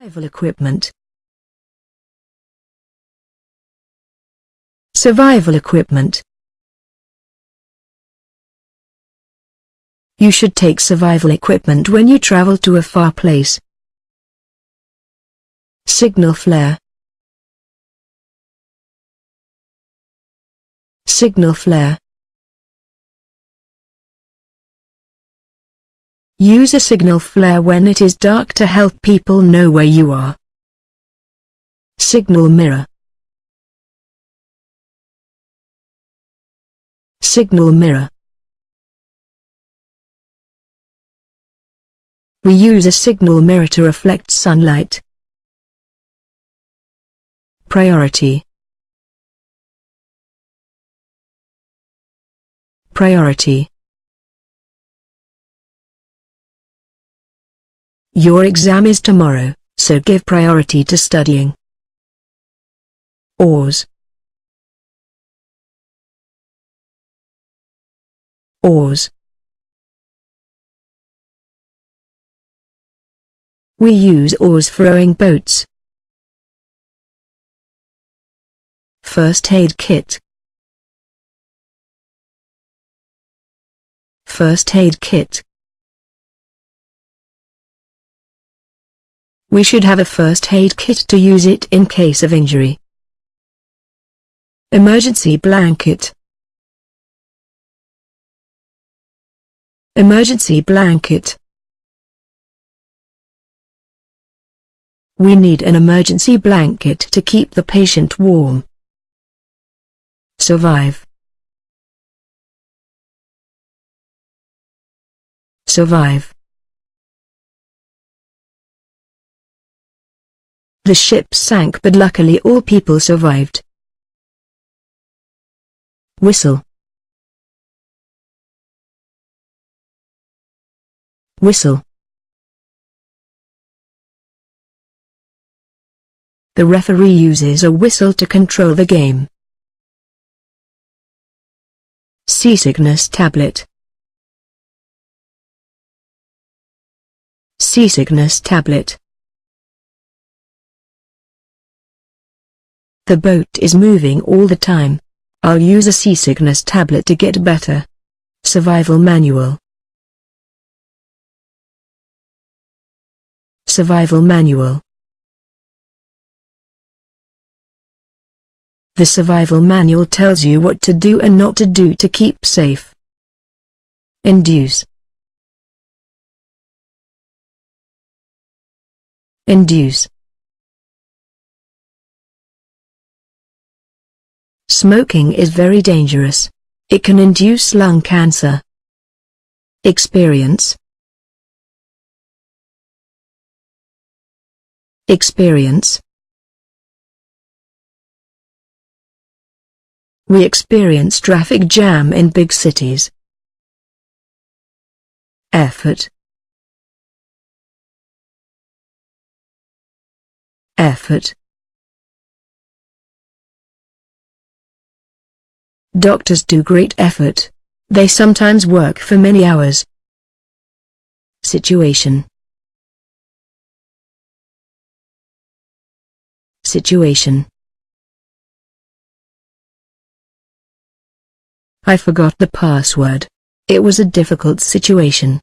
Survival equipment. Survival equipment. You should take survival equipment when you travel to a far place. Signal flare. Signal flare. Use a signal flare when it is dark to help people know where you are. Signal mirror. Signal mirror. We use a signal mirror to reflect sunlight. Priority. Priority. Your exam is tomorrow, so give priority to studying. Oars. Oars. We use oars for rowing boats. First aid kit. First aid kit. We should have a first aid kit to use it in case of injury. Emergency blanket. Emergency blanket. We need an emergency blanket to keep the patient warm. Survive. Survive. The ship sank, but luckily all people survived. Whistle. Whistle. The referee uses a whistle to control the game. Seasickness tablet. Seasickness tablet. The boat is moving all the time. I'll use a seasickness tablet to get better. Survival manual. Survival manual. The survival manual tells you what to do and not to do to keep safe. Induce. Induce. Smoking is very dangerous. It can induce lung cancer. Experience. Experience. We experience traffic jam in big cities. Effort. Effort. Doctors do great effort. They sometimes work for many hours. Situation. Situation. I forgot the password. It was a difficult situation.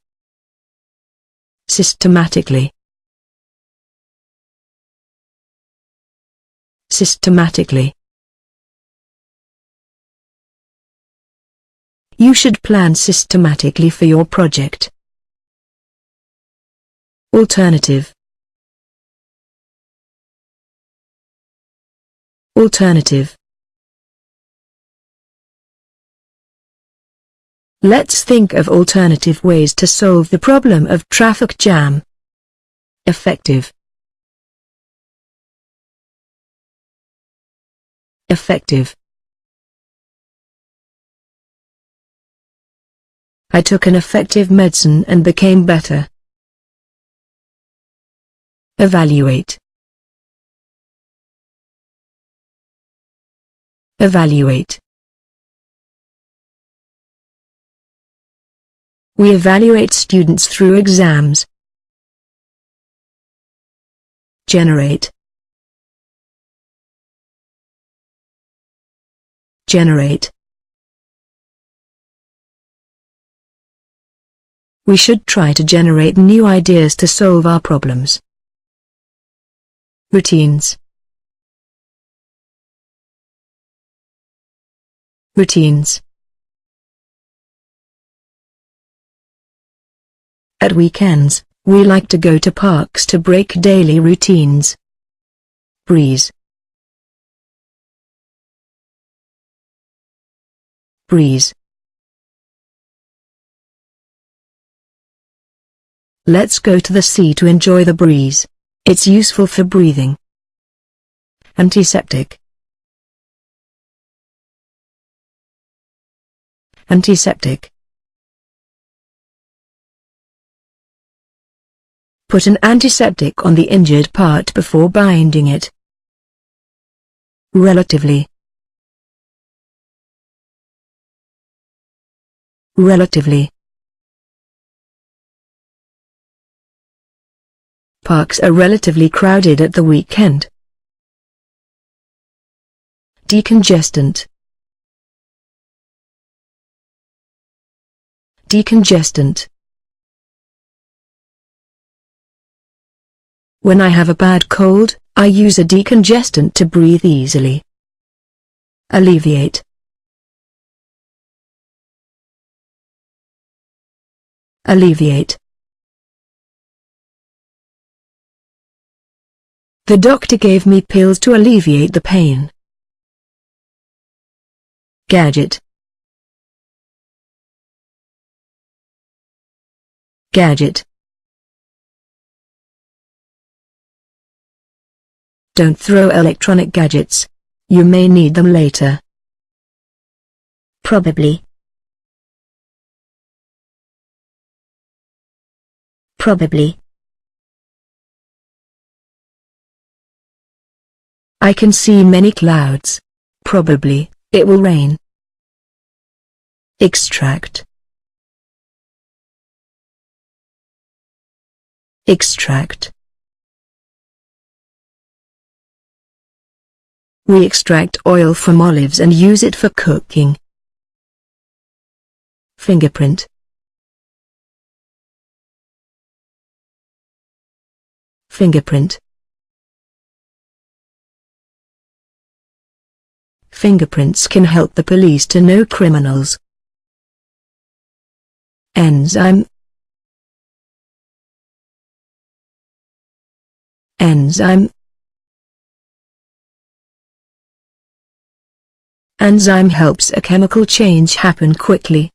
Systematically. Systematically. You should plan systematically for your project. Alternative. Alternative. Let's think of alternative ways to solve the problem of traffic jam. Effective. Effective. I took an effective medicine and became better. Evaluate. Evaluate. We evaluate students through exams. Generate. Generate. We should try to generate new ideas to solve our problems. Routines. Routines. At weekends, we like to go to parks to break daily routines. Breeze. Breeze. Let's go to the sea to enjoy the breeze. It's useful for breathing. Antiseptic. Antiseptic. Put an antiseptic on the injured part before binding it. Relatively. Relatively. Parks are relatively crowded at the weekend. Decongestant. Decongestant. When I have a bad cold, I use a decongestant to breathe easily. Alleviate. Alleviate. The doctor gave me pills to alleviate the pain. Gadget. Gadget. Don't throw electronic gadgets. You may need them later. Probably. Probably. I can see many clouds. Probably, it will rain. Extract. Extract. We extract oil from olives and use it for cooking. Fingerprint. Fingerprint. Fingerprints can help the police to know criminals. Enzyme. Enzyme. Enzyme helps a chemical change happen quickly.